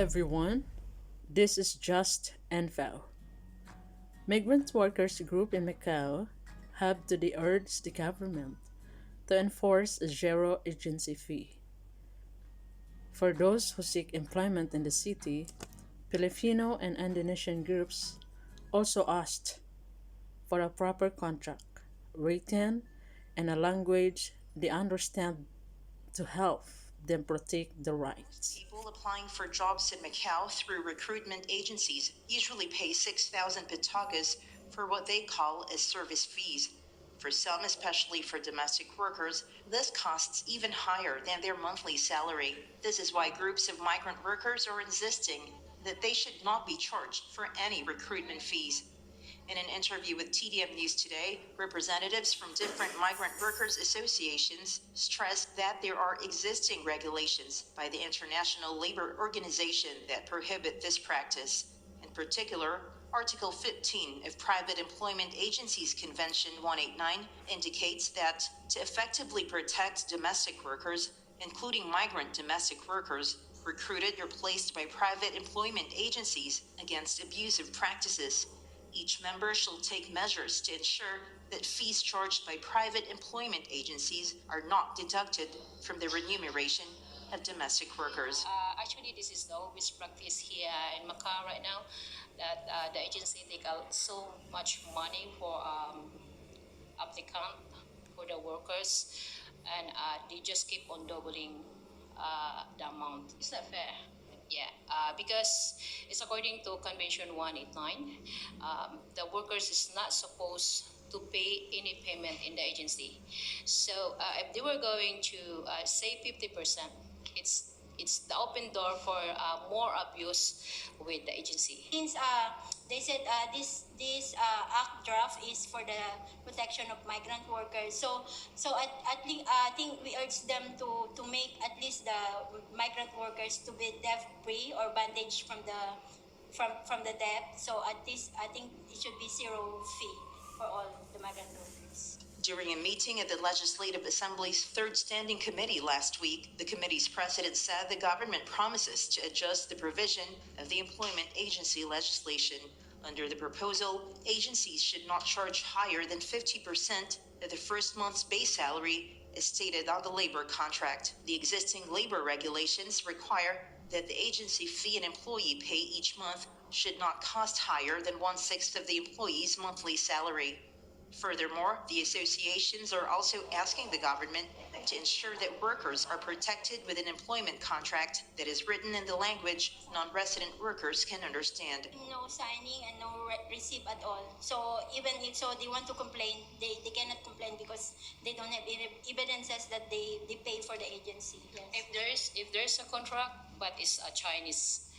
everyone. This is JasInfo. Migrants Workers group in Macau have today urged the government to enforce a zero agency fee. For those who seek employment in the city, Filipino and Indonesian groups also asked for a proper contract, written, and a language they understand to help them protect their rights. People applying for jobs in Macau through recruitment agencies usually pay 6,000 patagas for what they call as service fees. For some, especially for domestic workers, this costs even higher than their monthly salary. This is why groups of migrant workers are insisting that they should not be charged for any recruitment fees. In an interview with TDM News Today, representatives from different migrant workers associations stressed that there are existing regulations by the International Labor Organization that prohibit this practice. In particular, Article 15 of Private Employment Agencies Convention 189 indicates that to effectively protect domestic workers, including migrant domestic workers, recruited or placed by private employment agencies against abusive practices, each member shall take measures to ensure that fees charged by private employment agencies are not deducted from the remuneration of domestic workers. Actually, this is the always practice here in Macau right now, that the agency take out so much money for applicant, for the workers, and they just keep on doubling the amount. It's not fair. Yeah, because it's according to Convention 189, the workers is not supposed to pay any payment in the agency. So if they were going to say 50%, it's the open door for more abuse with the agency. Since they said this act draft is for the protection of migrant workers, so I think we urge them to make at least the migrant workers to be debt free or bandaged from the debt. So at least I think it should be zero fee for all the migrant workers. During a meeting at the Legislative Assembly's Third Standing Committee last week, the committee's president said the government promises to adjust the provision of the employment agency legislation. Under the proposal, agencies should not charge higher than 50% of the first month's base salary as stated on the labor contract. The existing labor regulations require that the agency fee an employee pay each month should not cost higher than 1/6 of the employee's monthly salary. Furthermore, the associations are also asking the government to ensure that workers are protected with an employment contract that is written in the language non-resident workers can understand. No signing and no receipt at all. So even if so they want to complain, they cannot complain because they don't have evidences that they pay for the agency. Yes. If there's a contract, but it's a Chinese,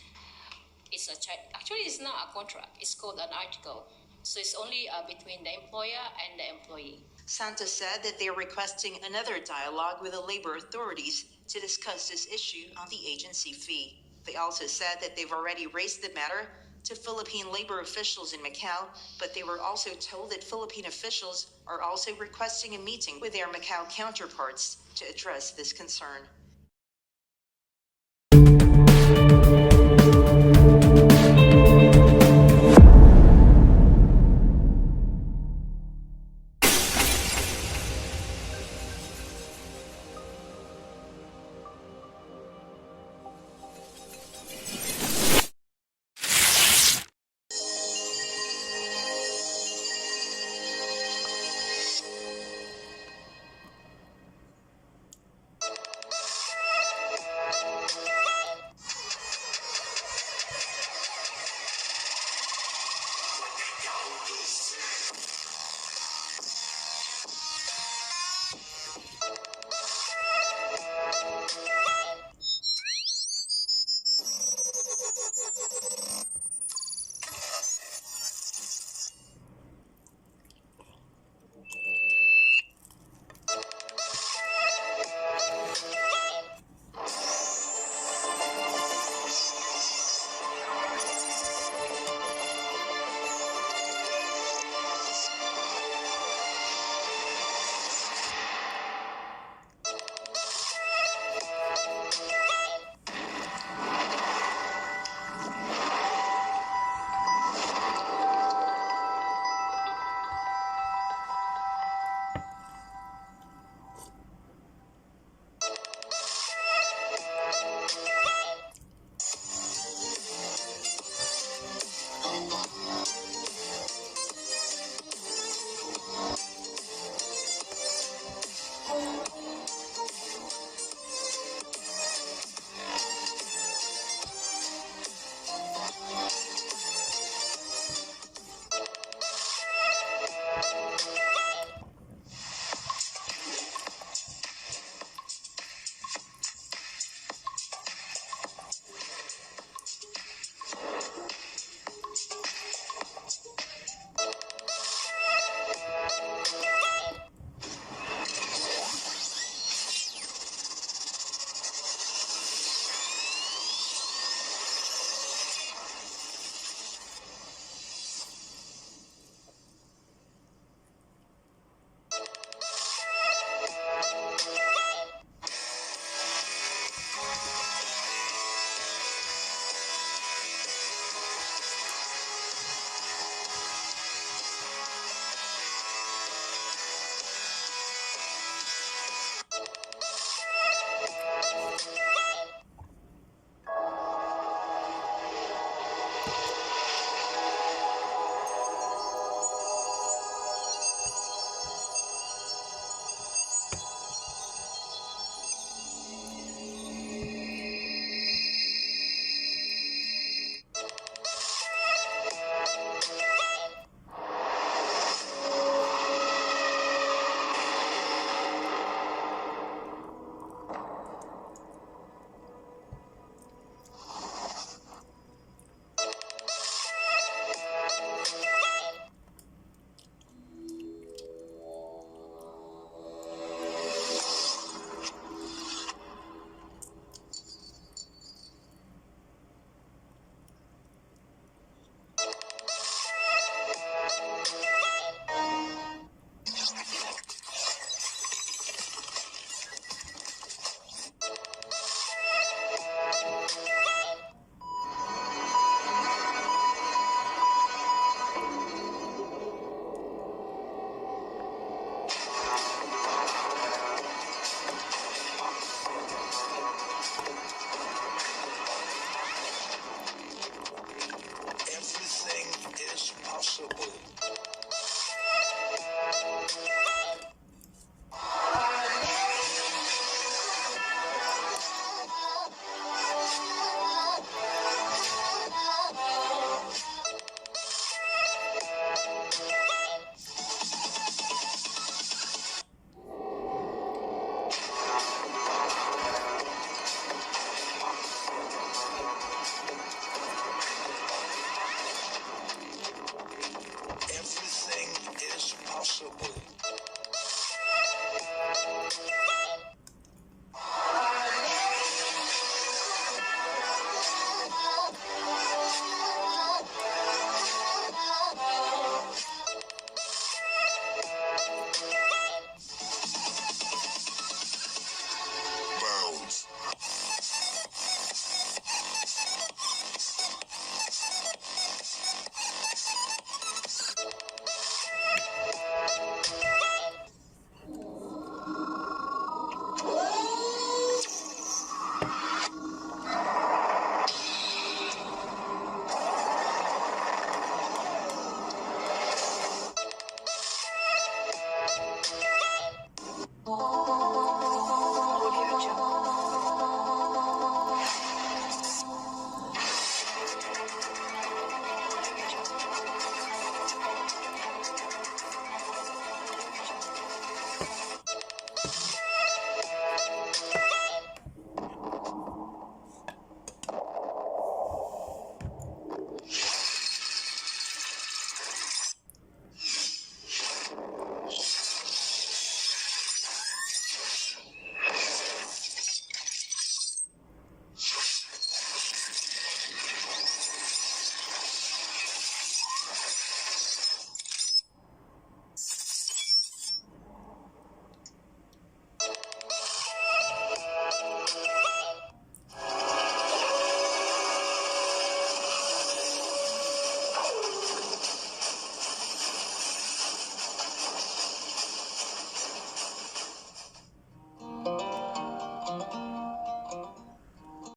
actually it's not a contract. It's called an article. So it's only between the employer and the employee. Santos said that they are requesting another dialogue with the labor authorities to discuss this issue on the agency fee. They also said that they've already raised the matter to Philippine labor officials in Macau, but they were also told that Philippine officials are also requesting a meeting with their Macau counterparts to address this concern.